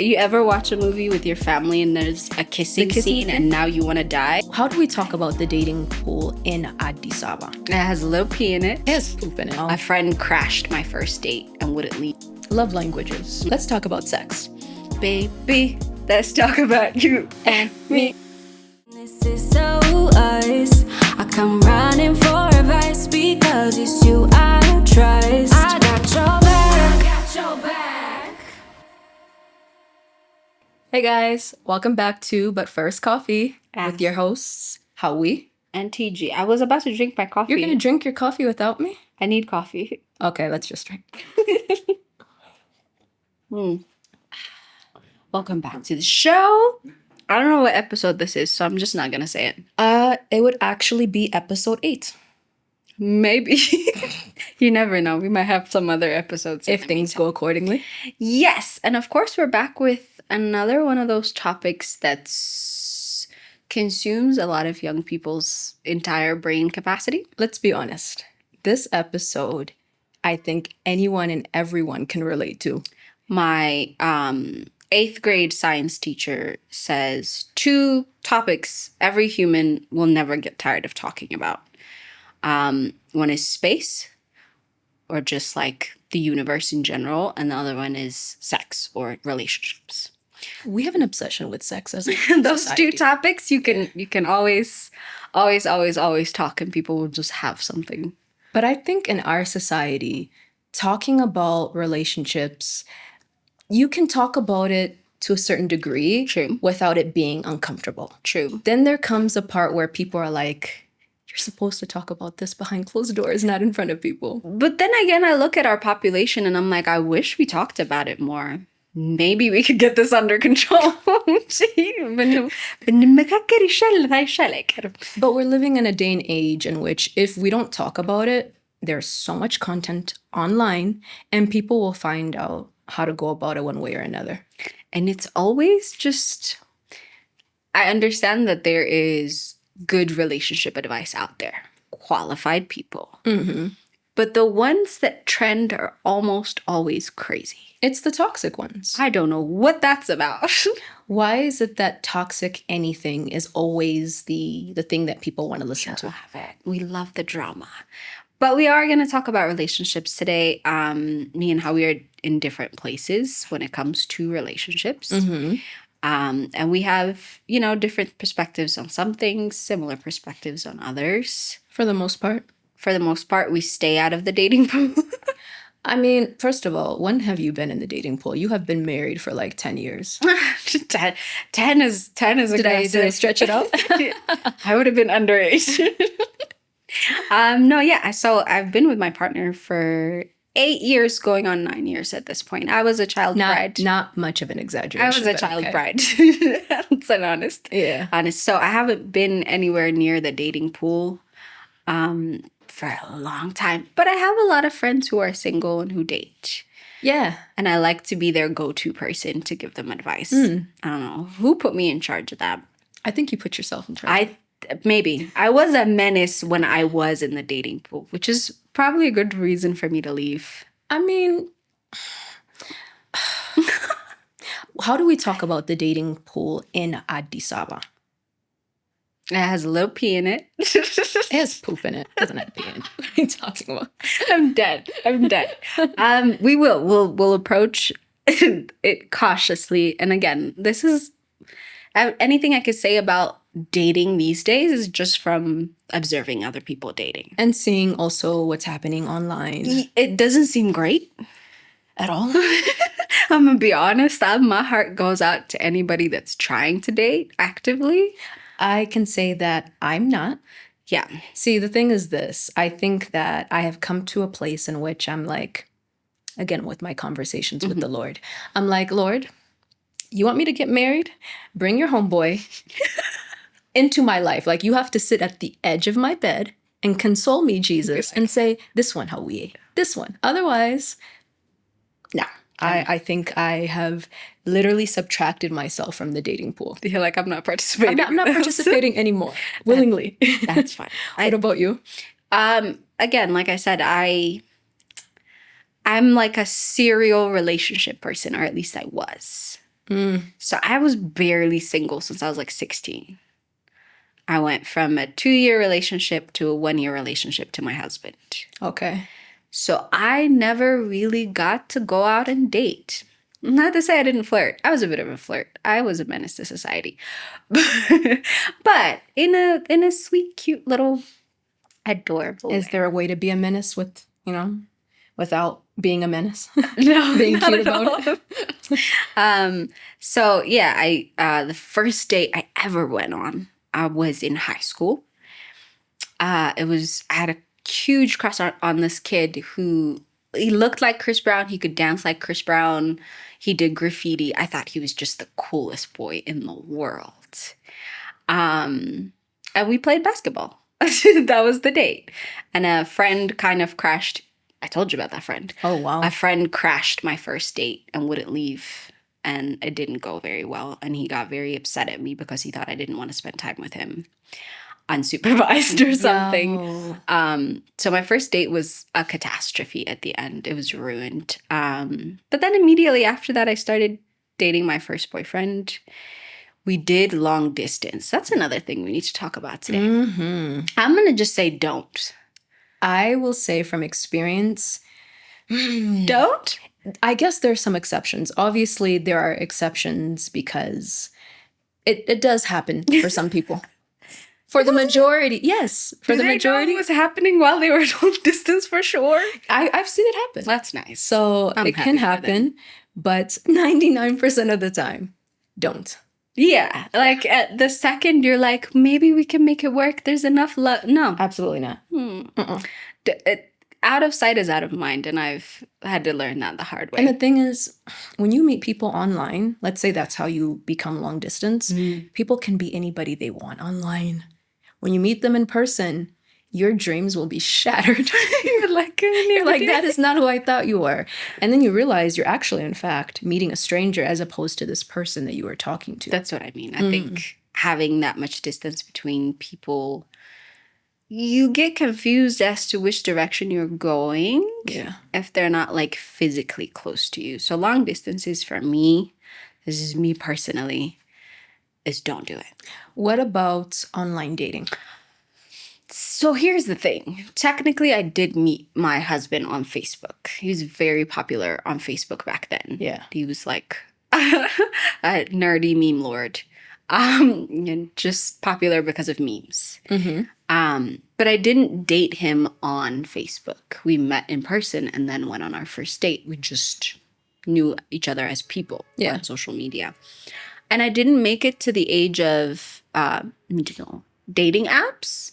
You ever watch a movie with your family and there's a kissing scene and now you want to die? How do we talk about the dating pool in Addis Ababa? It has a little pee in it. It has poop in it. A friend crashed my first date and wouldn't leave. Love languages. Let's talk about sex. Baby, let's talk about you and me. This is so us. I come running for advice because it's you I trust. I got your back. I got your back. Hey guys, welcome back to But First Coffee with your hosts, Hawi and TG. I was about to drink my coffee. You're gonna drink your coffee without me? I need coffee. Okay, let's just drink. Welcome back to the show. I don't know what episode this is, so I'm just not gonna say it. It would actually be episode 8. Maybe. You never know. We might have some other episodes. If things go accordingly. Yes. And of course, we're back with another one of those topics that consumes a lot of young people's entire brain capacity. Let's be honest. This episode, I think anyone and everyone can relate to. My 8th grade science teacher says 2 topics every human will never get tired of talking about. One is space, or just like the universe in general, and the other one is sex or relationships. We have an obsession with sex as a those society. 2 topics you can always talk, and people will just have something. But I think in our society, talking about relationships, you can talk about it to a certain degree. True. Without it being uncomfortable. True. Then there comes a part where people are like, you're supposed to talk about this behind closed doors, not in front of people. But then again, I look at our population and I'm like, I wish we talked about it more. Maybe we could get this under control. But we're living in a day and age in which if we don't talk about it, there's so much content online and people will find out how to go about it one way or another. And it's always just, I understand that there is good relationship advice out there, qualified people. Mm-hmm. But the ones that trend are almost always crazy. It's the toxic ones. I don't know what that's about. Why is it that toxic anything is always the thing that people want to listen to? Love it. We love the drama. But we are going to talk about relationships today. Me and how we are in different places when it comes to relationships. Mm-hmm. And we have, different perspectives on some things, similar perspectives on others. For the most part. For the most part, we stay out of the dating pool. I mean, first of all, when have you been in the dating pool? You have been married for like 10 years. 10 is aggressive. Did I stretch it out? I would have been underage. So I've been with my partner for 8 years, going on 9 years at this point. I was a child bride. Not much of an exaggeration. I was a child bride. That's an honest. Yeah. Honest. So I haven't been anywhere near the dating pool for a long time. But I have a lot of friends who are single and who date. Yeah. And I like to be their go-to person to give them advice. I don't know. Who put me in charge of that? I think you put yourself in charge. Maybe. I was a menace when I was in the dating pool, which is probably a good reason for me to leave. I mean, how do we talk about the dating pool in Addis Ababa? It has a little pee in it. It has poop in it. It doesn't have pee in it. What are you talking about? I'm dead. We'll approach it cautiously. And again, this is anything I could say about dating these days is just from observing other people dating. And seeing also what's happening online. It doesn't seem great At all? I'm going to be honest. My heart goes out to anybody that's trying to date actively. I can say that I'm not. Yeah. See, the thing is this. I think that I have come to a place in which I'm like, again, with my conversations with the Lord, I'm like, Lord, you want me to get married? Bring your homeboy into my life. Like, you have to sit at the edge of my bed and console me, Jesus, and say, this one, Hawi, this one. Otherwise, no. I think I have literally subtracted myself from the dating pool. You're like, I'm not participating. I'm not participating anymore, willingly. That's fine. What about you? Again, like I said, I'm like a serial relationship person, or at least I was. So I was barely single since I was like 16. I went from a 2-year relationship to a 1-year relationship to my husband. Okay. So I never really got to go out and date. Not to say I didn't flirt. I was a bit of a flirt. I was a menace to society. But in a sweet, cute little adorable Is way. there a way to be a menace with, without being a menace? No, being not cute at about all. So yeah, the first date I ever went on, I was in high school. I had a huge crush on this kid who, he looked like Chris Brown. He could dance like Chris Brown. He did graffiti. I thought he was just the coolest boy in the world. And we played basketball. That was the date. And a friend kind of crashed. I told you about that friend. Oh, wow. A friend crashed my first date and wouldn't leave. And it didn't go very well. And he got very upset at me because he thought I didn't want to spend time with him unsupervised or something. No. So my first date was a catastrophe at the end. It was ruined. But then immediately after that, I started dating my first boyfriend. We did long distance. That's another thing we need to talk about today. Mm-hmm. I'm going to just say don't. I will say from experience, Don't? I guess there's some exceptions. Obviously, there are exceptions because it does happen for some people. For the majority, yes. For the majority, it was happening while they were long distance for sure. I've seen it happen. That's nice. So I'm it happy can for them. happen, but 99% of the time, don't. Yeah, like at the second you're like, maybe we can make it work. There's enough love. No. Absolutely not. Out of sight is out of mind, and I've had to learn that the hard way. And the thing is, when you meet people online, let's say that's how you become long distance, people can be anybody they want online. When you meet them in person, your dreams will be shattered. You're like, that is not who I thought you were. And then you realize you're actually, in fact, meeting a stranger as opposed to this person that you were talking to. That's what I mean. I think having that much distance between people, you get confused as to which direction you're going if they're not like physically close to you. So long distances for me, this is me personally, is don't do it. What about online dating? So here's the thing. Technically, I did meet my husband on Facebook. He was very popular on Facebook back then. Yeah. He was like a nerdy meme lord. And just popular because of memes. But I didn't date him on Facebook. We met in person and then went on our first date. We just knew each other as people on social media. And I didn't make it to the age of dating apps.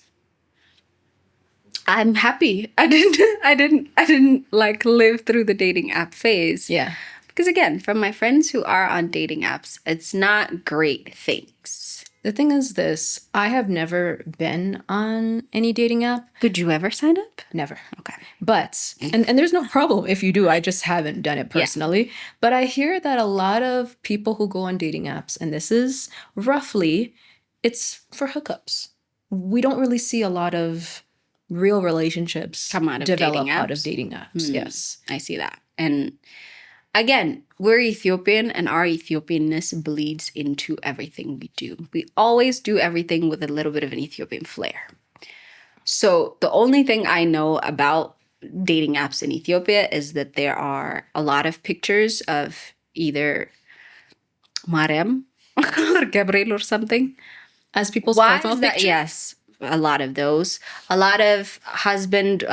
I'm happy. I didn't like live through the dating app phase. Yeah. Because again, from my friends who are on dating apps, it's not great things. The thing is this, I have never been on any dating app. Did you ever sign up? Never. Okay. But, and there's no problem if you do, I just haven't done it personally. But I hear that a lot of people who go on dating apps, and this is roughly, it's for hookups. We don't really see a lot of real relationships Come out of develop dating out apps? of dating apps. Yes. I see that. And again, we're Ethiopian and our Ethiopianness bleeds into everything we do. We always do everything with a little bit of an Ethiopian flair. So the only thing I know about dating apps in Ethiopia is that there are a lot of pictures of either Mariam or Gabriel or something. As people's Why profile is that? picture? Yes, a lot of those. A lot of husband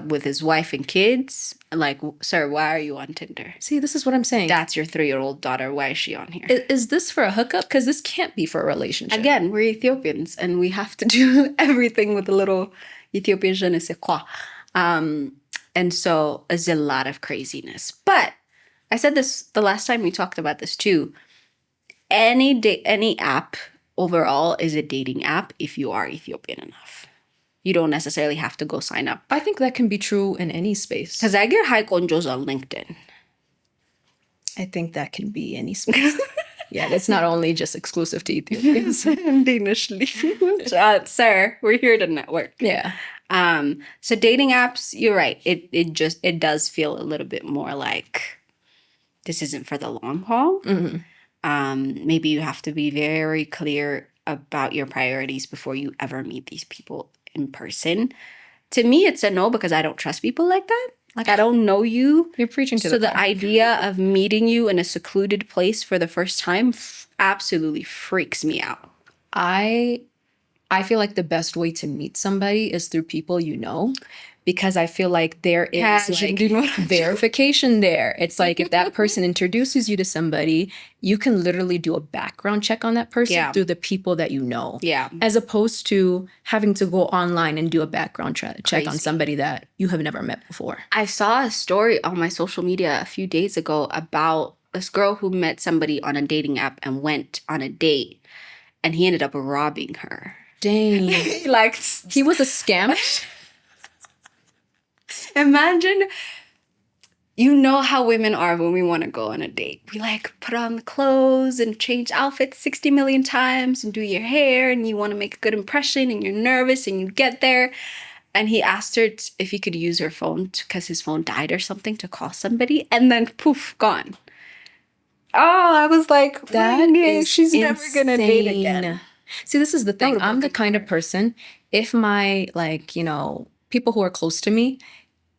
with his wife and kids. Like, sir, why are you on Tinder? See, this is what I'm saying. That's your 3-year-old daughter. Why is she on here? Is this for a hookup? Because this can't be for a relationship. Again, we're Ethiopians and we have to do everything with a little Ethiopian je ne sais quoi. And so there's a lot of craziness. But I said this the last time we talked about this too. Any app overall is a dating app if you are Ethiopian enough. You don't necessarily have to go sign up. I think that can be true in any space. Because I get high conjos on LinkedIn. I think that can be any space. Yeah, it's not only just exclusive to Ethiopians. Danishly. Sir, we're here to network. Yeah. So dating apps, you're right. It does feel a little bit more like this isn't for the long haul. Maybe you have to be very clear about your priorities before you ever meet these people in person. To me, it's a no because I don't trust people like that. Like, I don't know you. You're preaching to So the the choir. idea of meeting you in a secluded place for the first time absolutely freaks me out. I feel like the best way to meet somebody is through people you know, because I feel like there is like verification there. It's like if that person introduces you to somebody, you can literally do a background check on that person through the people that you know. Yeah. As opposed to having to go online and do a background check on Crazy. somebody that you have never met before. I saw a story on my social media a few days ago about this girl who met somebody on a dating app and went on a date, and he ended up robbing her. Dang. Like, He was a scam? imagine, you know how women are when we want to go on a date. We like put on the clothes and change outfits 60 million times and do your hair, and you want to make a good impression, and you're nervous, and you get there. And he asked her if he could use her phone because his phone died or something to call somebody, and then poof, gone. Oh, I was like, That is she's never gonna date again. See, this is the thing. would've I'm the broken kind of person, if my, like, you know, people who are close to me,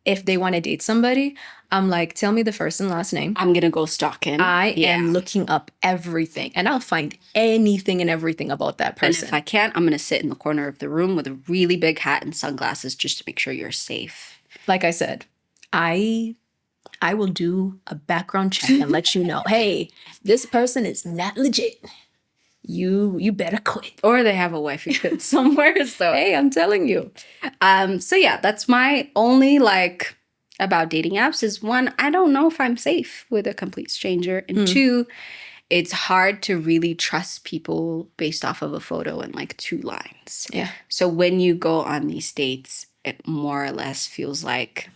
if they want to date somebody, I'm like, tell me the first and last name. I'm gonna go stalk him. I am looking up everything, and I'll find anything and everything about that And person. if I can't, I'm gonna sit in the corner of the room with a really big hat and sunglasses just to make sure you're safe. Like I said, I will do a background check and let you know, hey, this person is not legit. You better quit. Or they have a wifey kid somewhere. So Hey, I'm telling you. So yeah, that's my only like about dating apps is one, I don't know if I'm safe with a complete stranger. And two, it's hard to really trust people based off of a photo and like 2 lines. Yeah. So when you go on these dates, it more or less feels like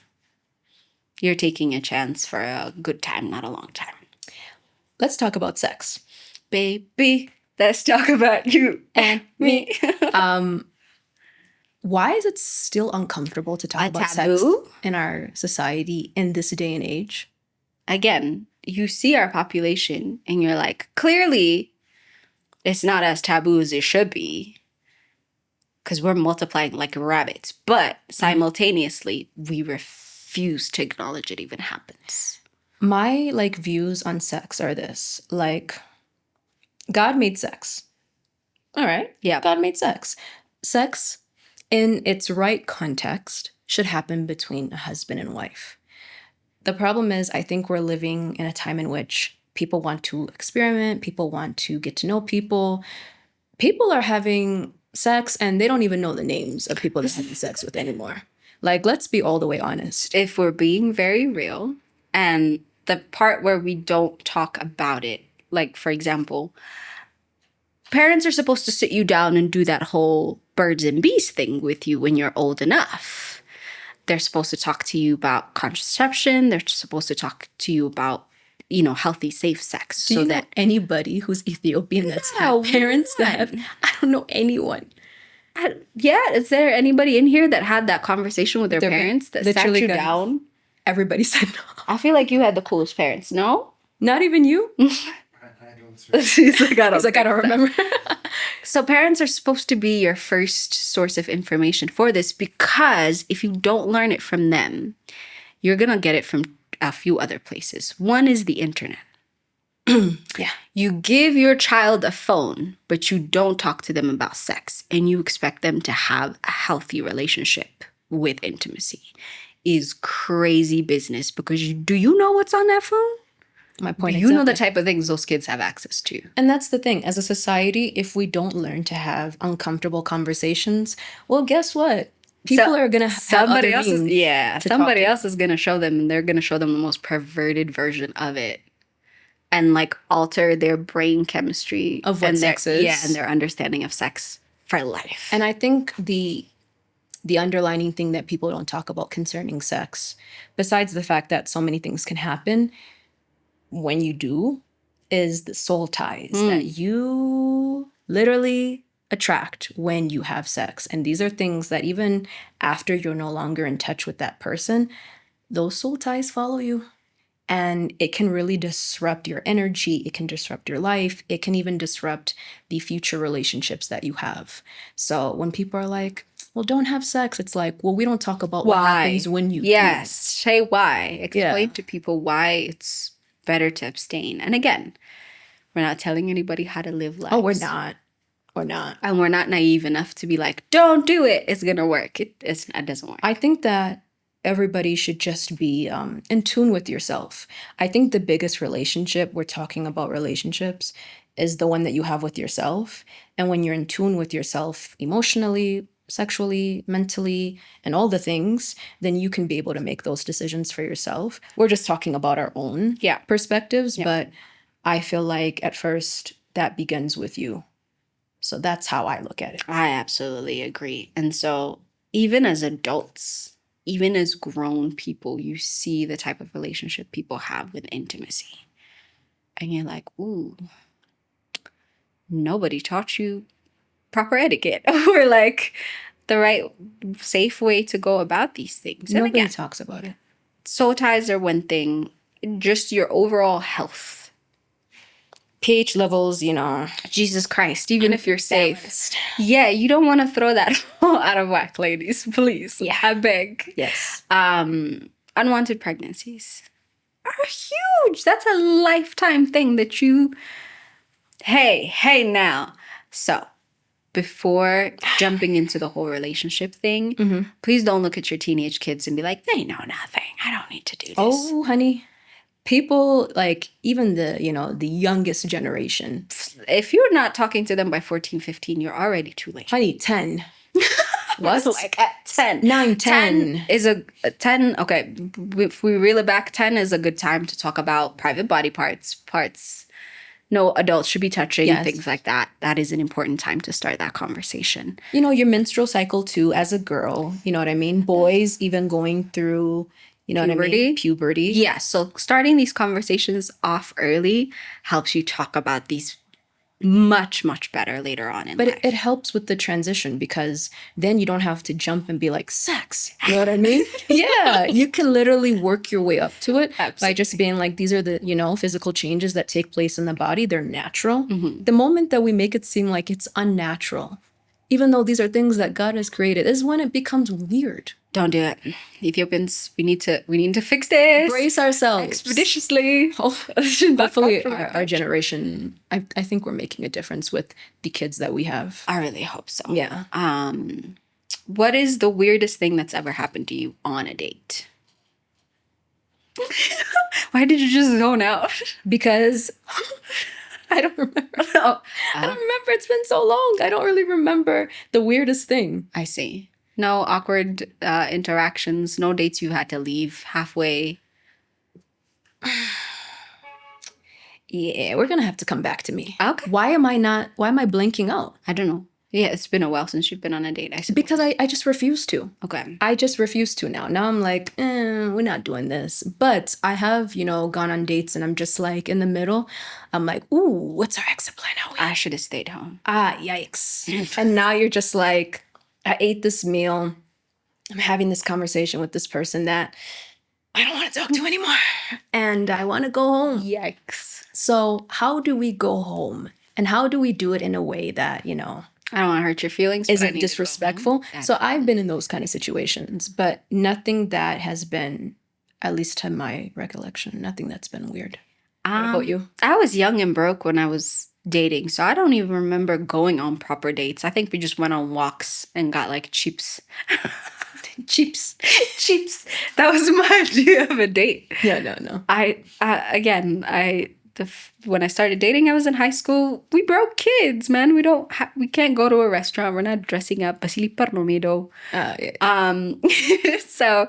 you're taking a chance for a good time, not a long time. Let's talk about sex. Baby, let's talk about you and me. Why is it still uncomfortable to talk about sex taboo? in our society in this day and age? Again, you see our population and you're like, clearly it's not as taboo as it should be because we're multiplying like rabbits. But simultaneously, we refuse to acknowledge it even happens. My like views on sex are this. Like, God made sex. All right. Yeah. God made sex. Sex in its right context should happen between a husband and wife. The problem is, I think we're living in a time in which people want to experiment, people want to get to know people. People are having sex and they don't even know the names of people they're having sex with anymore. Like, let's be all the way honest. If we're being very real, and the part where we don't talk about it, like, for example, parents are supposed to sit you down and do that whole birds and bees thing with you when you're old enough. They're supposed to talk to you about contraception. They're supposed to talk to you about, you know, healthy, safe sex. Do you know anybody who's Ethiopian that's had parents that have, I don't know anyone. Is there anybody in here that had that conversation with their parents that sat literally you got- down? Everybody said no. I feel like you had the coolest parents, no? Not even you? He's like, I I don't remember. So parents are supposed to be your first source of information for this, because if you don't learn it from them, you're going to get it from a few other places. One is the internet. Yeah. You give your child a phone, but you don't talk to them about sex, and you expect them to have a healthy relationship with intimacy. Is crazy business, because do you know what's on that phone? My point You know the exactly. type of things those kids have access to. And that's the thing. As a society, if we don't learn to have uncomfortable conversations, well, guess what? People are going to have other means to somebody talk to. else is going to show them, and they're going to show them the most perverted version of it, and like alter their brain chemistry Of what and sex is. Yeah, and their understanding of sex for life. And I think the underlining thing that people don't talk about concerning sex, besides the fact that so many things can happen when you do, is the soul ties that you literally attract when you have sex. And these are things that even after you're no longer in touch with that person, those soul ties follow you. And it can really disrupt your energy. It can disrupt your life. It can even disrupt the future relationships that you have. So when people are like, well, don't have sex, it's like, well, we don't talk about what happens when you Yes. Say why. Explain Yeah. to people why it's better to abstain. And again, we're not telling anybody how to live lives. do. Oh, we're not. We're not. And we're not naive enough to be like, don't do it. It's going to work. It doesn't work. I think that everybody should just be in tune with yourself. I think the biggest relationship, we're talking about relationships, is the one that you have with yourself. And when you're in tune with yourself emotionally, sexually, mentally, and all the things, then you can be able to make those decisions for yourself. We're just talking about our own perspectives, but I feel like at first that begins with you. So that's how I look at it. I absolutely agree. And so even as adults, even as grown people, you see the type of relationship people have with intimacy. And you're like, ooh, nobody taught you proper etiquette or like the right safe way to go about these things. And Nobody again, talks about it. soul ties are one thing, just your overall health. pH levels, Jesus Christ, even if you're safe. balanced. Yeah, you don't want to throw that out of whack, ladies. Please. Yeah. I beg. Yes. Unwanted pregnancies are huge. That's a lifetime thing that you... Hey now. So, before jumping into the whole relationship thing, please don't look at your teenage kids and be like, they know nothing. I don't need to do this. Oh, honey. People like even the youngest generation. If you're not talking to them by 14, 15, you're already too late. Honey, 10. What? Like at 10. 9, 10. is a 10. Okay, if we reel it back, 10 is a good time to talk about private body parts no adults should be touching, Yes. things like that. That is an important time to start that conversation. Your menstrual cycle too as a girl, you know what I mean? Boys even going through, what I mean? Puberty. Yeah, so starting these conversations off early helps you talk about these much, much better later on in But life. it helps with the transition because then you don't have to jump and be like, sex. You know what I mean? Yeah. You can literally work your way up to it by just being like, these are the, physical changes that take place in the body. They're natural. The moment that we make it seem like it's unnatural, even though these are things that God has created, is when it becomes weird. Don't do it. Ethiopians, we need to fix this. Brace ourselves. Expeditiously. Hopefully our generation, I think we're making a difference with the kids that we have. I really hope so. Yeah. What is the weirdest thing that's ever happened to you on a date? Why did you just zone out? Because I don't remember. I don't remember. It's been so long. I don't really remember the weirdest thing. I see. No awkward interactions, no dates you had to leave halfway. Yeah, we're going to have to come back to me. Okay. Why am I blinking out? I don't know. Yeah, it's been a while since you've been on a date, I suppose. Because I just refuse to. Okay. I just refuse to now. Now I'm like, we're not doing this. But I have, gone on dates and I'm just like in the middle. I'm like, ooh, what's our exit plan, Howie? I should have stayed home. Yikes. And now you're just like, I ate this meal. I'm having this conversation with this person that I don't want to talk to anymore. And I want to go home. Yikes. So how do we go home? And how do we do it in a way that, I don't want to hurt your feelings. isn't disrespectful? So I've been in those kind of situations, but nothing that has been, at least to my recollection, nothing that's been weird. What about you? I was young and broke when I was dating, so I don't even remember going on proper dates. I think we just went on walks and got like cheaps. Cheaps. That was my idea of a date. Yeah, no. When I started dating, I was in high school. We broke kids, man. We can't go to a restaurant. We're not dressing up. Yeah. So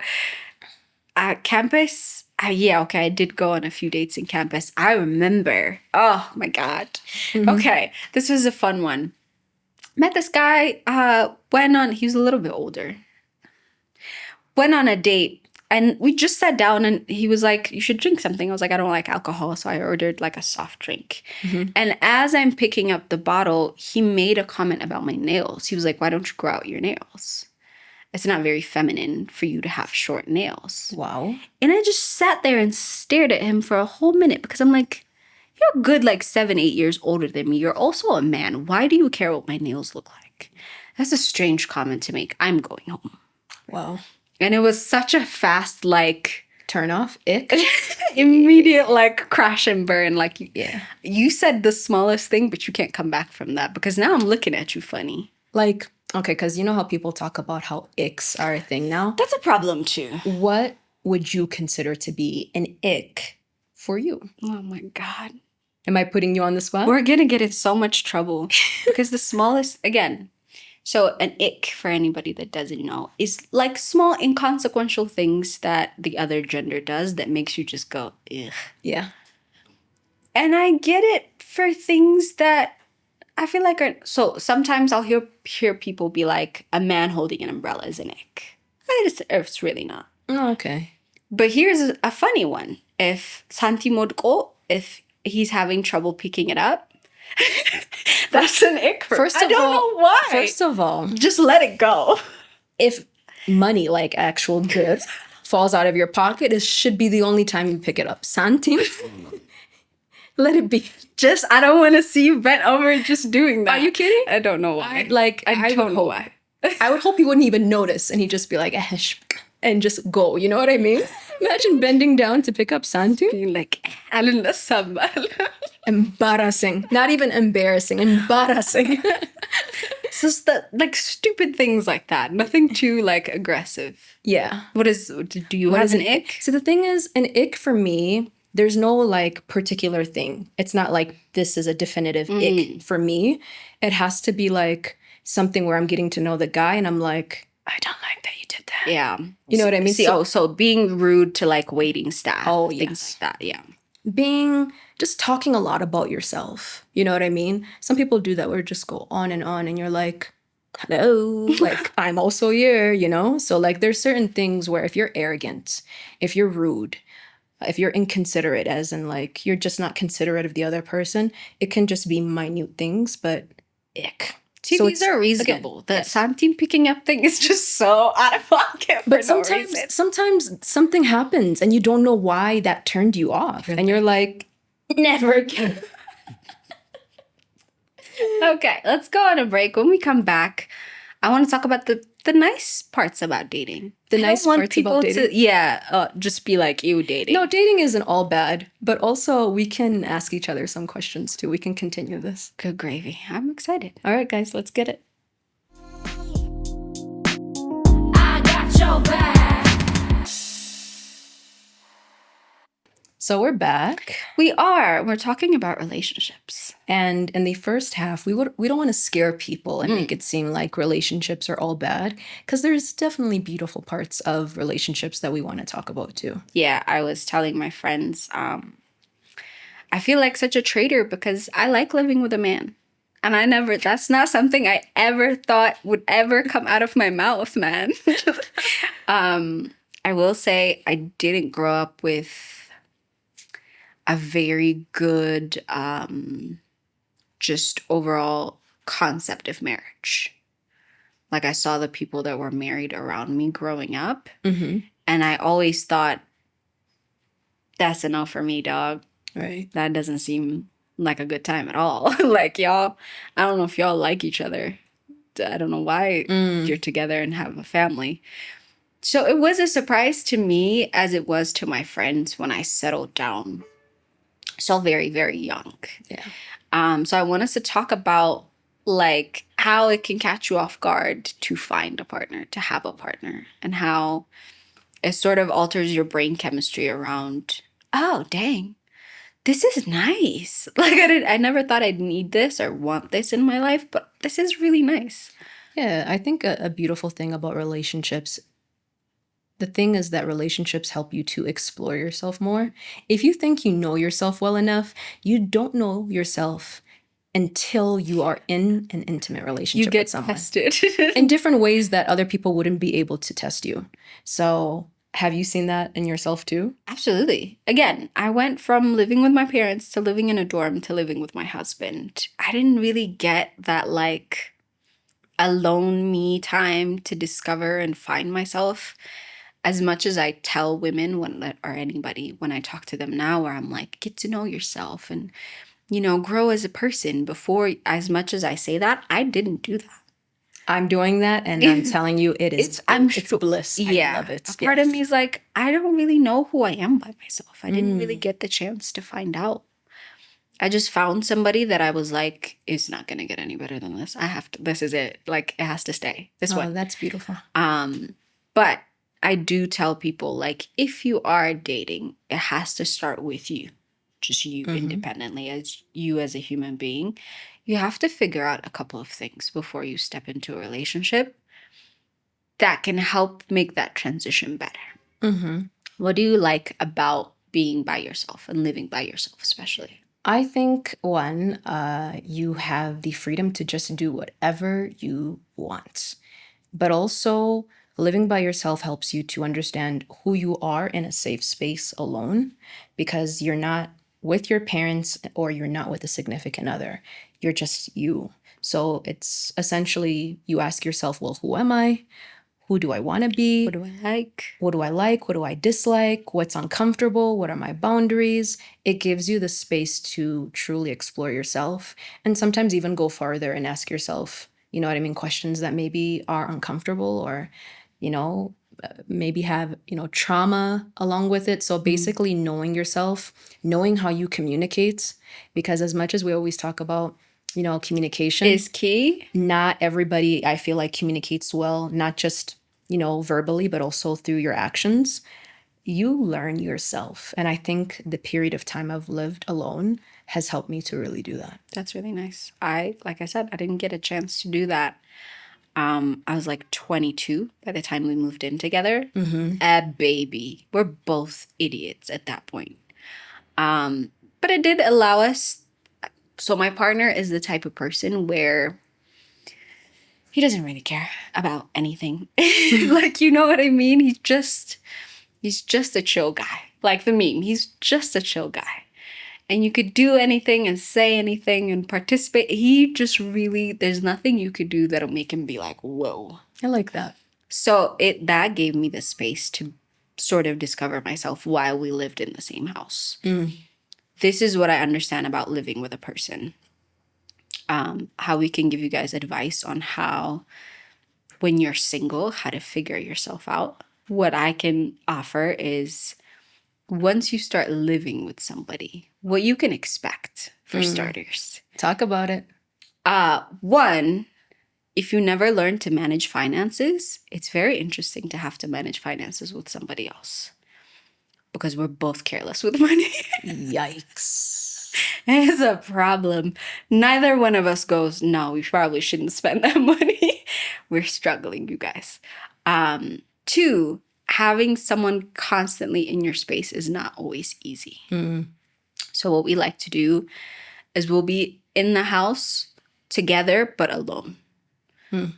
at campus, I did go on a few dates in campus. I remember. Oh my God. Mm-hmm. Okay, this was a fun one. Met this guy, he was a little bit older. Went on a date and we just sat down and he was like, you should drink something. I was like, I don't like alcohol. So I ordered like a soft drink. Mm-hmm. And as I'm picking up the bottle, he made a comment about my nails. He was like, why don't you grow out your nails? it's not very feminine for you to have short nails. Wow. And I just sat there and stared at him for a whole minute because I'm like, you're a good like 7, 8 years older than me. You're also a man. Why do you care what my nails look like? That's a strange comment to make. I'm going home. Wow. And it was such a fast, like, Turn off. Ick. immediate, like, crash and burn. Like, Yeah. you said the smallest thing, but you can't come back from that because now I'm looking at you funny. Like, okay, because you know how people talk about how icks are a thing now? That's a problem, too. What would you consider to be an ick for you? Oh, my God. Am I putting you on the spot? We're going to get in so much trouble because the smallest, again, so an ick, for anybody that doesn't know, is like small inconsequential things that the other gender does that makes you just go, ugh. Yeah. And I get it for things that I feel like are, so sometimes I'll hear people be like, a man holding an umbrella is an ick. It's really not. Oh, okay. But here's a funny one. If Santimodko, if he's having trouble picking it up, that's an ick for First I of don't all- know why. First of all, Just let it go. if money, like actual goods, falls out of your pocket, it should be the only time you pick it up. Santim, let it be. Just, I don't want to see you bent over just doing that. Are you kidding? I don't know why. I don't would know hope- why. I would hope he wouldn't even notice and he'd just be like, and just go. You know what I mean? Imagine bending down to pick up Santim. Being like, alin na sambal. Embarrassing. Not even embarrassing. Embarrassing. It's just that, like, stupid things like that. Nothing too, like, aggressive. Yeah. Do you What have is an ick? So the thing is, an ick for me, there's no like particular thing. It's not like this is a definitive ick for me. It has to be like something where I'm getting to know the guy and I'm like, I don't like that you did that. Yeah. You know what I mean? See, so being rude to, like, waiting staff. Oh, things yes. like that, yeah. Being just talking a lot about yourself. You know what I mean? Some people do that where it just go on and you're like, hello, like I'm also here, you know? So like there's certain things where if you're arrogant, if you're rude, if you're inconsiderate, as in like you're just not considerate of the other person, it can just be minute things, but ick. See, So these it's- are reasonable. again, The yes. Santim picking up thing is just so out of pocket for But no sometimes reason. sometimes something happens and you don't know why that turned you off. And you're like, never again. Okay, let's go on a break. When we come back, I want to talk about the nice parts about dating. The I don't nice want parts people about dating? to, just be like, ew, dating. No, dating isn't all bad, but also we can ask each other some questions too. We can continue this. Good gravy. I'm excited. All right, guys, let's get it. I got your back. So we're back. We're talking about relationships. And in the first half, we don't want to scare people and make it seem like relationships are all bad, because there's definitely beautiful parts of relationships that we want to talk about too. Yeah, I was telling my friends, I feel like such a traitor because I like living with a man. And that's not something I ever thought would ever come out of my mouth, man. I will say I didn't grow up with a very good, just overall concept of marriage. Like I saw the people that were married around me growing up. Mm-hmm. And I always thought, that's enough for me, dog. Right. That doesn't seem like a good time at all. Like, y'all, I don't know if y'all like each other. I don't know why you're together and have a family. So it was a surprise to me as it was to my friends when I settled down. So very, very young. Yeah. So I want us to talk about like how it can catch you off guard to find a partner, to have a partner, and how it sort of alters your brain chemistry around, oh, dang, this is nice. Like I never thought I'd need this or want this in my life, but this is really nice. Yeah, I think a beautiful thing about relationships, the thing is that relationships help you to explore yourself more. If you think you know yourself well enough, you don't know yourself until you are in an intimate relationship You get with someone. tested. In different ways that other people wouldn't be able to test you. So have you seen that in yourself too? Absolutely. Again, I went from living with my parents to living in a dorm to living with my husband. I didn't really get that, like, alone me time to discover and find myself. As much as I tell women or anybody when I talk to them now, where I'm like, get to know yourself and, grow as a person. Before, as much as I say that, I didn't do that. I'm doing that, and I'm telling you, it's bliss. Yeah, I love it. a part of me is like, I don't really know who I am by myself. I didn't really get the chance to find out. I just found somebody that I was like, it's not gonna get any better than this. This is it. Like, it has to stay this way. Oh, that's beautiful. But I do tell people, like, if you are dating, it has to start with you, just you independently, as you as a human being. You have to figure out a couple of things before you step into a relationship that can help make that transition better. What do you like about being by yourself and living by yourself, especially? I think, one, you have the freedom to just do whatever you want. But also, living by yourself helps you to understand who you are in a safe space alone, because you're not with your parents or you're not with a significant other. You're just you. So it's essentially, you ask yourself, well, who am I? Who do I want to be? What do I like? What do I like? What do I dislike? What's uncomfortable? What are my boundaries? It gives you the space to truly explore yourself, and sometimes even go farther and ask yourself, you know what I mean, questions that maybe are uncomfortable, or, maybe have, trauma along with it. So basically knowing yourself, knowing how you communicate, because as much as we always talk about, communication Is key. Not everybody, I feel like, communicates well, not just, verbally, but also through your actions. You learn yourself. And I think the period of time I've lived alone has helped me to really do that. That's really nice. Like I said, I didn't get a chance to do that. I was like 22 by the time we moved in together. A baby. We're both idiots at that point. But it did allow us. So my partner is the type of person where he doesn't really care about anything. Like, you know what I mean? He's just a chill guy. Like the meme, he's just a chill guy. And you could do anything and say anything and participate. He just really, there's nothing you could do that'll make him be like, whoa. I like that. So that gave me the space to sort of discover myself while we lived in the same house. This is what I understand about living with a person. How we can give you guys advice on how, when you're single, how to figure yourself out. What I can offer is, once you start living with somebody, what you can expect, for starters. Talk about it. One, if you never learn to manage finances, it's very interesting to have to manage finances with somebody else, because we're both careless with money. Yikes. It's a problem. Neither one of us goes, no, we probably shouldn't spend that money. We're struggling, you guys. Two, having someone constantly in your space is not always easy. So what we like to do is we'll be in the house together, but alone.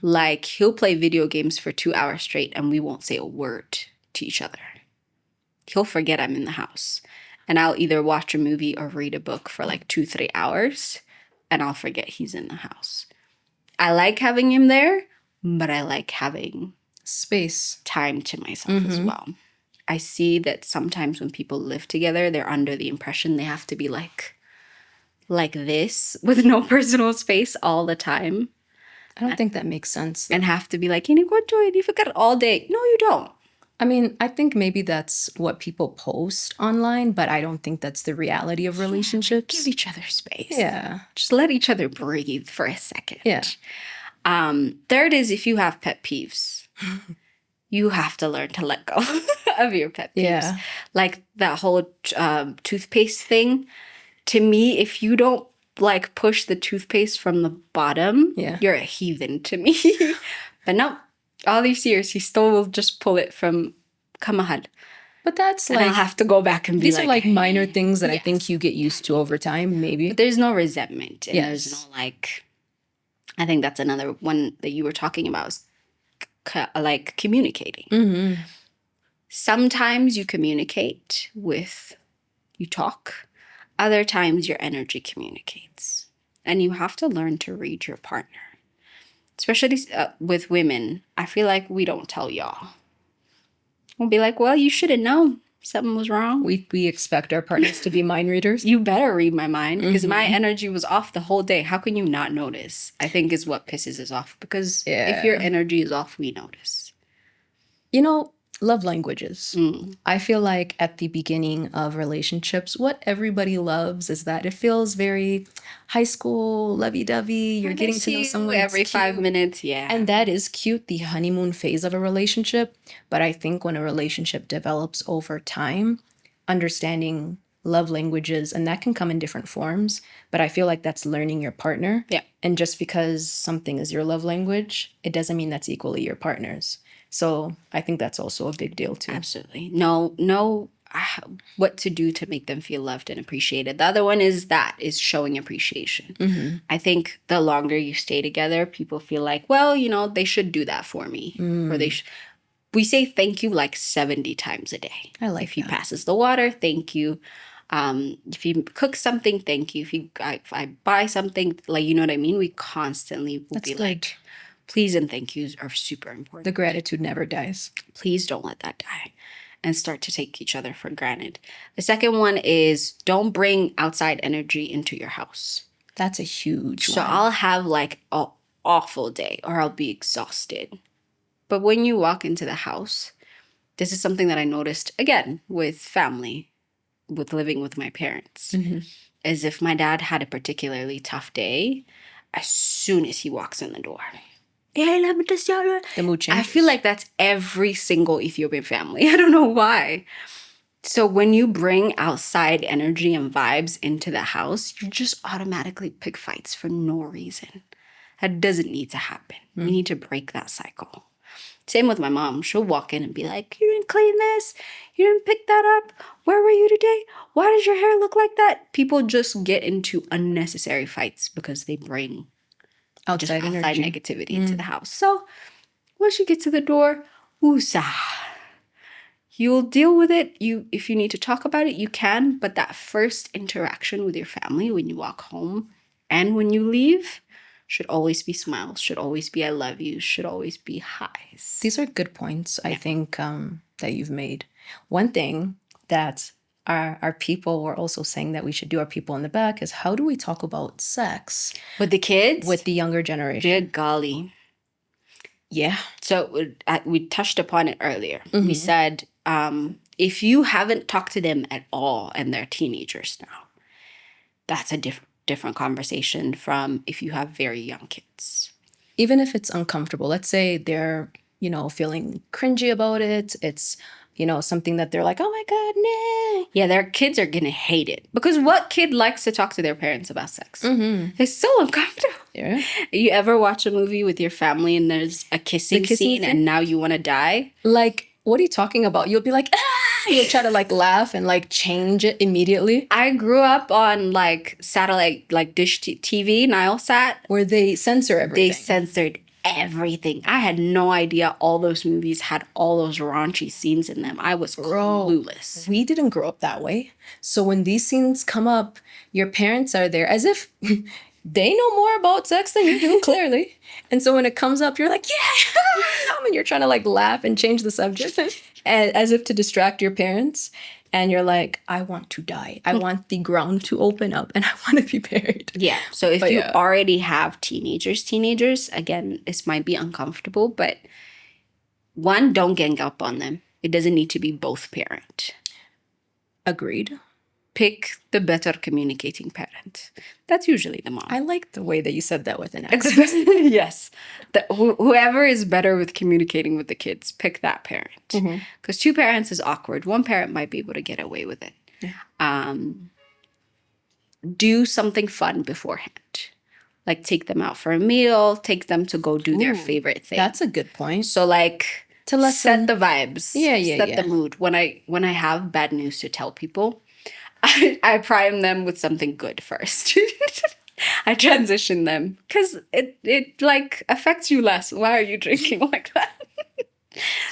Like, he'll play video games for 2 hours straight and we won't say a word to each other. He'll forget I'm in the house. And I'll either watch a movie or read a book for like 2-3 hours, and I'll forget he's in the house. I like having him there, but I like having space, time to myself as well. I see that sometimes when people live together, they're under the impression they have to be like this with no personal space all the time. I don't think that makes sense. And have to be like, you forgot all day. No, you don't. I mean, I think maybe that's what people post online, but I don't think that's the reality of relationships. Give each other space. Yeah. Just let each other breathe for a second. Yeah. Third is, if you have pet peeves, you have to learn to let go of your pet peeves. Yeah. Like that whole toothpaste thing. To me, if you don't like push the toothpaste from the bottom, you're a heathen to me. But no. All these years, he still will just pull it from Kamahad. But that's and like... I'll have to go back and be these are like minor things that I think you get used to over time, maybe. But there's no resentment. And there's no like... I think that's another one that you were talking about, is like communicating. Sometimes you communicate with... You talk. Other times your energy communicates. And you have to learn to read your partner. especially with women, I feel like we don't tell y'all. We'll be like, well, you should have known something was wrong. We expect our partners to be mind readers. You better read my mind because my energy was off the whole day. How can you not notice? I think is what pisses us off because if your energy is off, we notice. You know, love languages. I feel like at the beginning of relationships, what everybody loves is that it feels very high school, lovey-dovey. You're getting to know someone every 5 minutes. Yeah. And that is cute, the honeymoon phase of a relationship. But I think when a relationship develops over time, understanding love languages, and that can come in different forms, but I feel like that's learning your partner. Yeah. And just because something is your love language, it doesn't mean that's equally your partner's. So I think that's also a big deal too. Absolutely. Know what to do to make them feel loved and appreciated. The other one is showing appreciation. I think the longer you stay together, people feel like, well, you know, they should do that for me. Or we say thank you like 70 times a day. I like if he passes the water, thank you. If you cook something, thank you. If I buy something, like, you know what I mean? We constantly will be like, please and thank yous are super important. The gratitude never dies. Please don't let that die and start to take each other for granted. The second one is don't bring outside energy into your house. That's a huge one. So I'll have like an awful day or I'll be exhausted. But when you walk into the house, this is something that I noticed, again, with family, with living with my parents. As if my dad had a particularly tough day, as soon as he walks in the door, the mood changes. I feel like that's every single Ethiopian family. I don't know why. So when you bring outside energy and vibes into the house, you just automatically pick fights for no reason. That doesn't need to happen. We need to break that cycle. Same with my mom. She'll walk in and be like, you didn't clean this. You didn't pick that up. Where were you today? Why does your hair look like that? People just get into unnecessary fights because they bring outside negativity into the house. So once you get to the door, woosah. You'll deal with it. If you need to talk about it, you can. But that first interaction with your family when you walk home and when you leave should always be smiles, should always be I love you, should always be highs. These are good points, I think, that you've made. One thing that our people were also saying that we should do, our people in the back, is how do we talk about sex with the kids? With the younger generation. Dear golly. Yeah. So we touched upon it earlier. We said, if you haven't talked to them at all and they're teenagers now, that's a different conversation from if you have very young kids. Even if it's uncomfortable, let's say they're, feeling cringy about it. It's, something that they're like, oh my God, no. Yeah, their kids are going to hate it. Because what kid likes to talk to their parents about sex? It's so uncomfortable. Yeah. You ever watch a movie with your family and there's a kissing scene and now you want to die? Like, what are you talking about? You'll be like, ah! You'll try to laugh and change it immediately. I grew up on satellite, Dish TV, Nilesat. Where they censor everything. They censored everything. I had no idea all those movies had all those raunchy scenes in them. I was clueless. We didn't grow up that way. So when these scenes come up, your parents are there as if they know more about sex than you do, clearly. And so when it comes up, you're like, yeah, and you're trying to laugh and change the subject and as if to distract your parents. And you're like, I want to die. I want the ground to open up and I want to be buried. Yeah. So if you already have teenagers, again, this might be uncomfortable, but one, don't gang up on them. It doesn't need to be both parent. Agreed. Pick the better communicating parent. That's usually the mom. I like the way that you said that with an accent. Yes. Whoever is better with communicating with the kids, pick that parent. Because two parents is awkward. One parent might be able to get away with it. Yeah. Do something fun beforehand. Like take them out for a meal, take them to go do their favorite thing. That's a good point. So to set the vibes. Set the mood. When I have bad news to tell people, I prime them with something good first. I transition them because it affects you less. Why are you drinking like that?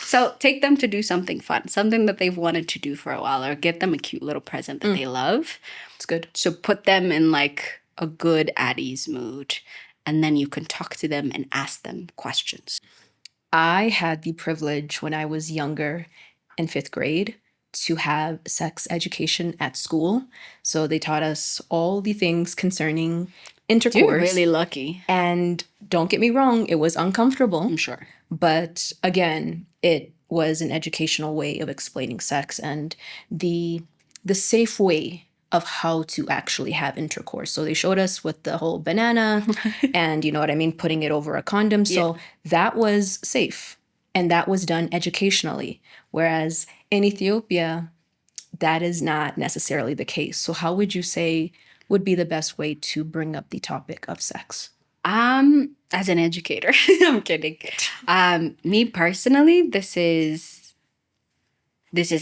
So take them to do something fun, something that they've wanted to do for a while, or get them a cute little present that they love. It's good. So put them in a good at ease mood and then you can talk to them and ask them questions. I had the privilege when I was younger in 5th grade to have sex education at school. So they taught us all the things concerning intercourse. You're really lucky. And don't get me wrong, it was uncomfortable. I'm sure. But again, it was an educational way of explaining sex and the safe way of how to actually have intercourse. So they showed us with the whole banana and, you know what I mean, putting it over a condom. So that was safe and that was done educationally. Whereas in Ethiopia, that is not necessarily the case. So how would you say would be the best way to bring up the topic of sex? As an educator, I'm kidding. Me personally, this is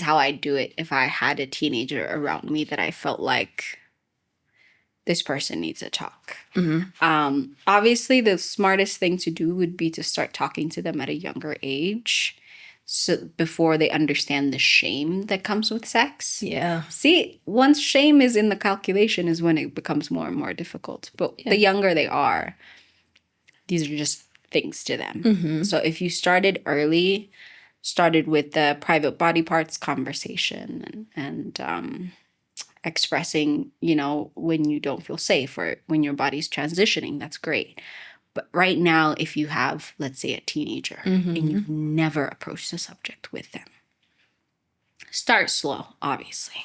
how I do it. If I had a teenager around me that I felt like this person needs to talk. Obviously, the smartest thing to do would be to start talking to them at a younger age, so before they understand the shame that comes with sex. Yeah. See, once shame is in the calculation is when it becomes more and more difficult. But the younger they are, these are just things to them. So if you started early, started with the private body parts conversation and expressing, you know, when you don't feel safe or when your body's transitioning, that's great. But right now, if you have, let's say, a teenager and you've never approached the subject with them, start slow, obviously.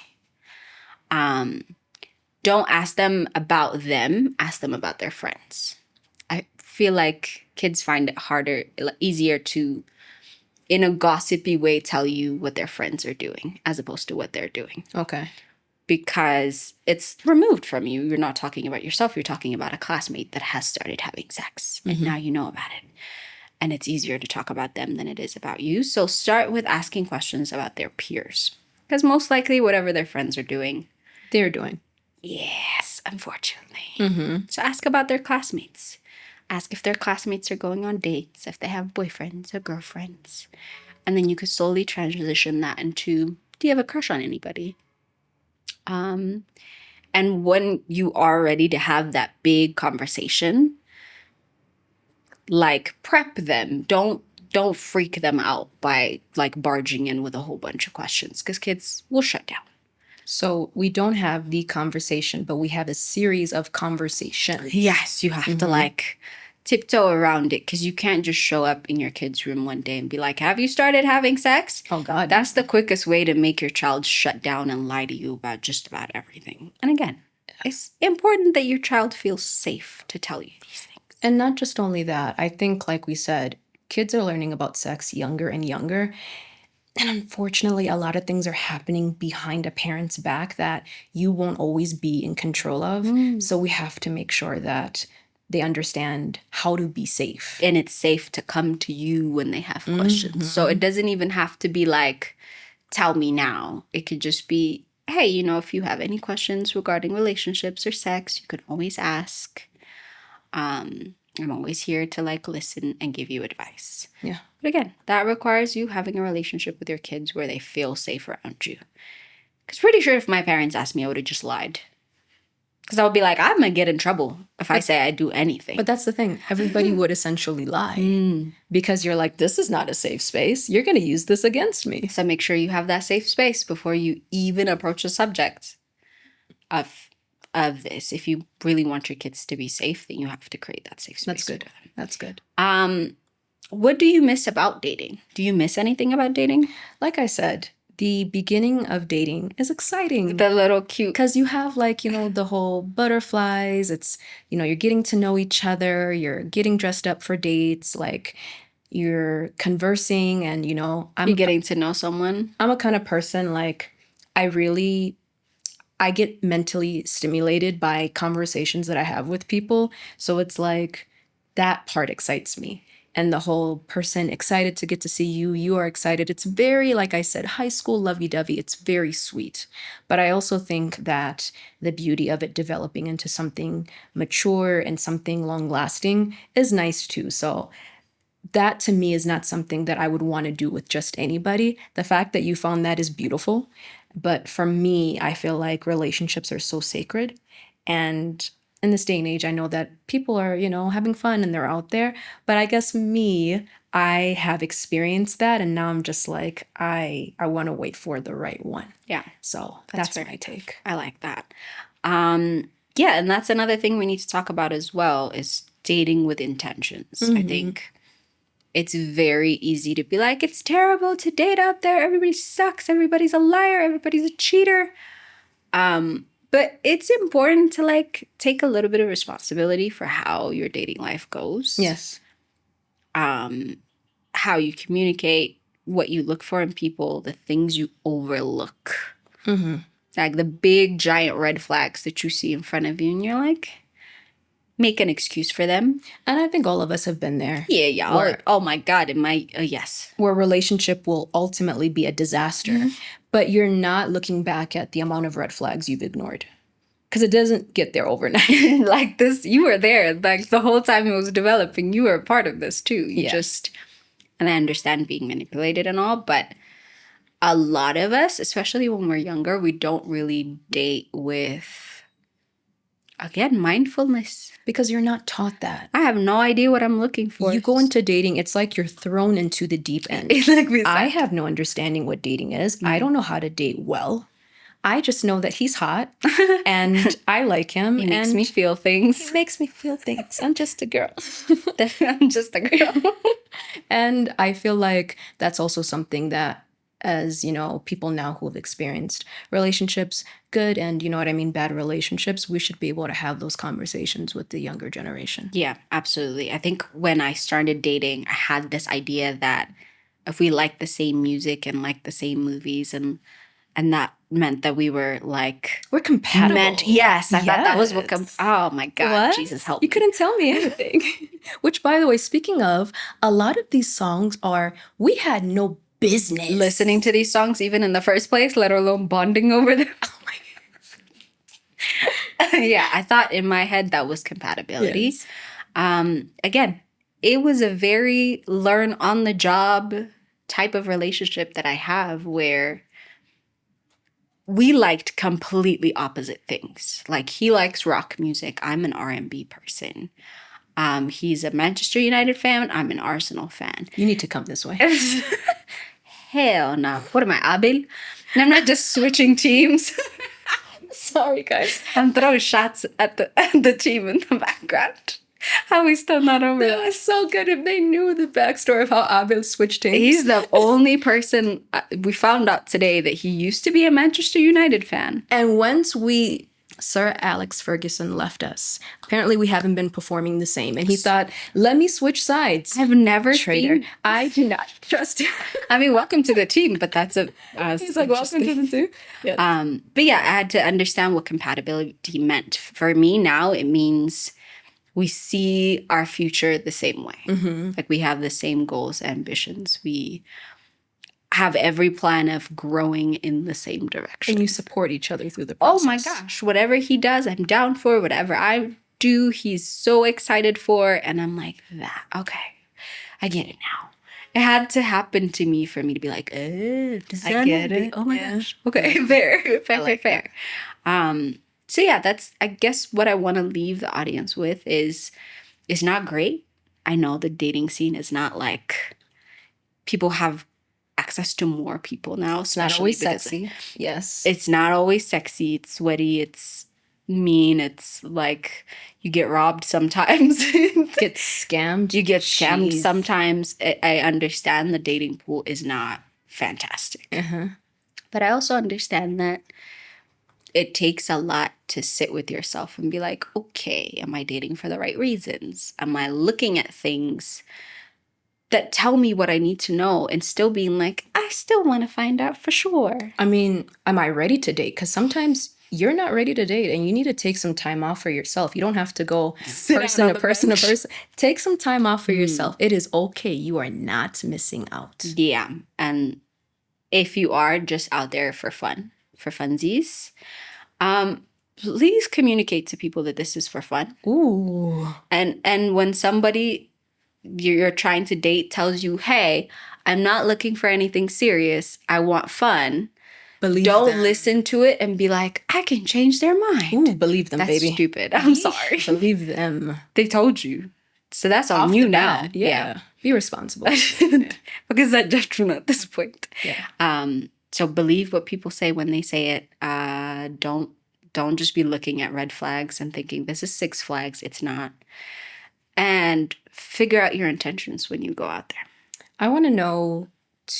Don't ask them about them, ask them about their friends. I feel like kids find it easier to, in a gossipy way, tell you what their friends are doing as opposed to what they're doing. Okay. Because it's removed from you. You're not talking about yourself. You're talking about a classmate that has started having sex. And now you know about it. And it's easier to talk about them than it is about you. So start with asking questions about their peers. Because most likely whatever their friends are doing, they're doing. Yes, unfortunately. So ask about their classmates. Ask if their classmates are going on dates, if they have boyfriends or girlfriends. And then you could slowly transition that into, do you have a crush on anybody? And when you are ready to have that big conversation, like prep them. Don't freak them out by like barging in with a whole bunch of questions because kids will shut down. So we don't have the conversation, but we have a series of conversations. Yes, you have to like tiptoe around it because you can't just show up in your kid's room one day and be like, have you started having sex? Oh, God. That's the quickest way to make your child shut down and lie to you about just about everything. And again, it's important that your child feels safe to tell you these things. And not just only that, I think, like we said, kids are learning about sex younger and younger. And unfortunately, a lot of things are happening behind a parent's back that you won't always be in control of. So we have to make sure that they understand how to be safe. And it's safe to come to you when they have questions. So it doesn't even have to be like, tell me now. It could just be, hey, you know, if you have any questions regarding relationships or sex, you can always ask. I'm always here to like listen and give you advice. Yeah. But again, that requires you having a relationship with your kids where they feel safe around you. Because pretty sure if my parents asked me, I would have just lied. Because I would be like, I'm going to get in trouble if I say I do anything. But that's the thing. Everybody would essentially lie. Because you're like, this is not a safe space. You're going to use this against me. So make sure you have that safe space before you even approach the subject of this. If you really want your kids to be safe, then you have to create that safe space. That's good. That's good. What do you miss about dating? Do you miss anything about dating? Like I said, the beginning of dating is exciting. The little cute. Because you have like, you know, the whole butterflies. It's, you know, you're getting to know each other. You're getting dressed up for dates. Like you're conversing and, you know, you're getting to know someone. I'm a kind of person like I get mentally stimulated by conversations that I have with people. So it's like that part excites me. And the whole person excited to get to see you. You are excited. It's very, like I said, high school lovey-dovey. It's very sweet. But I also think that the beauty of it developing into something mature and something long-lasting is nice too. So that to me is not something that I would want to do with just anybody. The fact that you found that is beautiful. But for me, I feel like relationships are so sacred. And in this day and age, I know that people are, having fun and they're out there. But I guess I have experienced that. And now I'm just like, I want to wait for the right one. Yeah. So That's that's my take. I like that. Yeah, and that's another thing we need to talk about as well is dating with intentions. I think it's very easy to be like, it's terrible to date out there. Everybody sucks. Everybody's a liar. Everybody's a cheater. But it's important to like take a little bit of responsibility for how your dating life goes. Yes. How you communicate, what you look for in people, the things you overlook. Like the big giant red flags that you see in front of you and you're like, make an excuse for them. And I think all of us have been there. Yeah. Where, oh my God. Yes. Where a relationship will ultimately be a disaster, but you're not looking back at the amount of red flags you've ignored. Because it doesn't get there overnight. Like this, you were there. Like the whole time it was developing, you were a part of this too. And I understand being manipulated and all, but a lot of us, especially when we're younger, we don't really date with, again, mindfulness. Because you're not taught that. I have no idea what I'm looking for. You go into dating, it's like you're thrown into the deep end. I have no understanding what dating is. I don't know how to date well. I just know that he's hot and I like him. He makes me feel things. He makes me feel things. I'm just a girl. I'm just a girl. And I feel like that's also something that, as people now who have experienced relationships, good and bad relationships, we should be able to have those conversations with the younger generation. Yeah, absolutely. I think when I started dating, I had this idea that if we liked the same music and liked the same movies and that meant that we were like... We're compatible. Yes, I thought that was what... oh my God, what? Jesus help me. You couldn't tell me anything. Which, by the way, speaking of, a lot of these songs we had no business listening to these songs even in the first place, let alone bonding over them. Oh my God. Yeah, I thought in my head that was compatibility. Yes. Again, it was a very learn on the job type of relationship that I have where we liked completely opposite things. Like he likes rock music. I'm an R&B person. He's a Manchester United fan. I'm an Arsenal fan. You need to come this way. Hell no. What am I, Abel? And I'm not just switching teams. Sorry, guys. I'm throwing shots at the team in the background. How we still not over that? Was so good if they knew the backstory of how Abel switched teams. He's the only person, we found out today that he used to be a Manchester United fan. And once Sir Alex Ferguson left us, apparently we haven't been performing the same. And he thought, let me switch sides. I've never Traitor. I do not trust him. I mean, welcome to the team, but that's he's like, welcome to the team. Yeah. But yeah, I had to understand what compatibility meant. For me now, it means we see our future the same way. Like we have the same goals, ambitions. We have every plan of growing in the same direction. And you support each other through the process. Oh my gosh. Whatever he does, I'm down for. Whatever I do, he's so excited for. And I'm like, okay, I get it now. It had to happen to me for me to be like, I get it. Oh my gosh. Okay, fair. So yeah, that's, I guess, what I want to leave the audience with is not great. I know the dating scene is not like people have access to more people now. It's not always sexy. Yes. It's not always sexy. It's sweaty. It's mean. It's like you get robbed sometimes. Get scammed. You get scammed sometimes. I understand the dating pool is not fantastic. But I also understand that it takes a lot to sit with yourself and be like, okay, am I dating for the right reasons? Am I looking at things that tell me what I need to know and still being like, I still want to find out for sure. I mean, am I ready to date? Because sometimes you're not ready to date and you need to take some time off for yourself. You don't have to go person to person. Take some time off for yourself. It is okay. You are not missing out. Yeah. And if you are just out there for fun, for funsies, please communicate to people that this is for fun. Ooh. And when somebody you're trying to date tells you, hey, I'm not looking for anything serious, I want fun, Believe Don't them. listen to it and be like, I can change their mind. Ooh, believe them, That's baby. stupid. I'm sorry. Believe them. They told you. So that's on Off you the now. bat, yeah. Be responsible. Because that judgment at this point. Yeah. So believe what people say when they say it. Don't just be looking at red flags and thinking this is Six Flags. It's not. And figure out your intentions when you go out there. I want to know,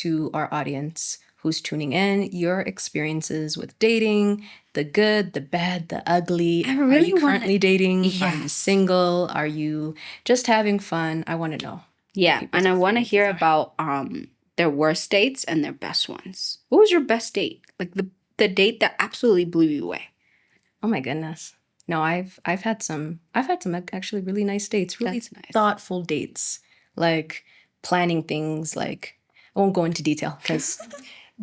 to our audience who's tuning in, your experiences with dating, the good, the bad, the ugly. I really Are you currently dating? Are you Yes. single? Are you just having fun? I want to know. Yeah, people's and I want to hear experiences about their worst dates and their best ones. What was your best date? Like the date that absolutely blew you away. Oh my goodness. No, I've had some actually really nice dates, really That's nice. thoughtful dates, like planning things. Like, I won't go into detail because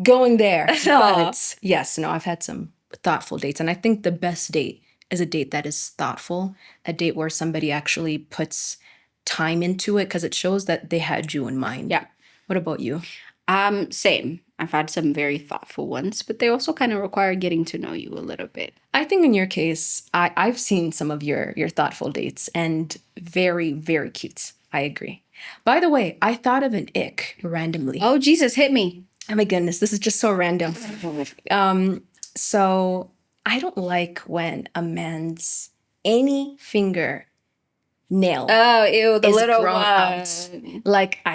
going there. But yes, no, I've had some thoughtful dates, and I think the best date is a date that is thoughtful, a date where somebody actually puts time into it, because it shows that they had you in mind. Yeah. What about you? Same. I've had some very thoughtful ones, but they also kind of require getting to know you a little bit. I think in your case, I've seen some of your thoughtful dates, and very, very cute. I agree. By the way, I thought of an ick randomly. Oh, Jesus, hit me. Oh my goodness, this is just so random. So I don't like when a man's any finger nail Oh, ew, the is little grown one. out. Like,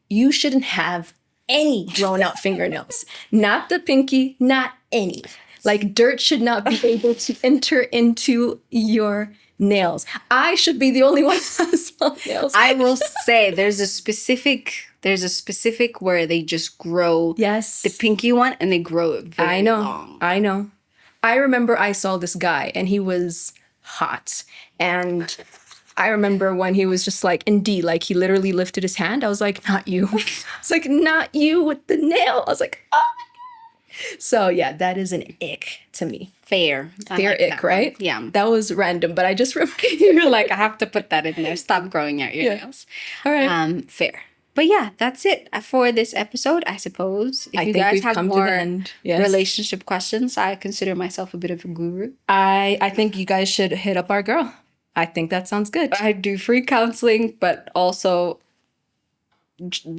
you shouldn't have any grown out fingernails. Not the pinky, not any. Like, dirt should not be able to enter into your nails. I should be the only one who has long nails. I will say there's a specific where they just grow Yes. the pinky one and they grow it very long. I know. I remember I saw this guy and he was hot. And I remember when he was just like in D, like he literally lifted his hand. I was like, not you. It's like, not you with the nail. I was like, ah. So yeah, that is an ick to me. Fair. I Fair like ick, that one. right? Yeah. That was random, but I just remember. You're like, I have to put that in there. Stop growing out your Yeah. nails. All right. Fair. But yeah, that's it for this episode, I suppose. If I you think guys we've have come to more the end. Yes. relationship questions, I consider myself a bit of a guru. I think you guys should hit up our girl. I think that sounds good. I do free counseling, but also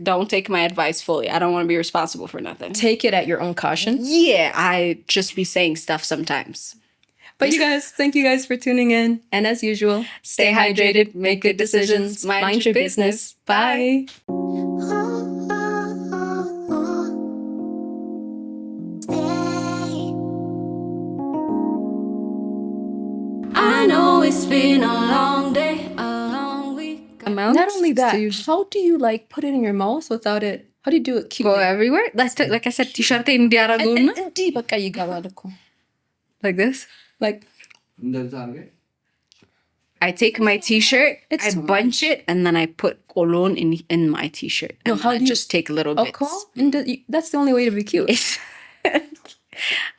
don't take my advice fully. I don't want to be responsible for nothing. Take it at your own caution. Yeah, I just be saying stuff sometimes. But you guys, thank you guys for tuning in. And as usual, Stay hydrated, make good decisions, mind your business. Bye. I know it's been a long day, a long week. Amount. Not only that, So you how do you like put it in your mouth without it? How do you do it go cutely? everywhere. Like I said, t-shirt in Diaragun. Hindi ba kayo gawa ko? Like this. Like, I take my t-shirt, It's I so bunch it, and then I put cologne in my t-shirt. No, And how I do you- just take little bits. okay? That's the only way to be cute. All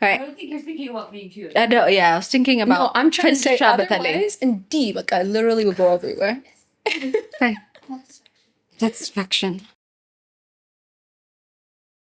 right. don't think you're thinking about being cute. I know, yeah, I was thinking No, about. I'm trying to say Shabatale. otherwise. Hindi ba ka literally will go everywhere. Okay. Satisfaction.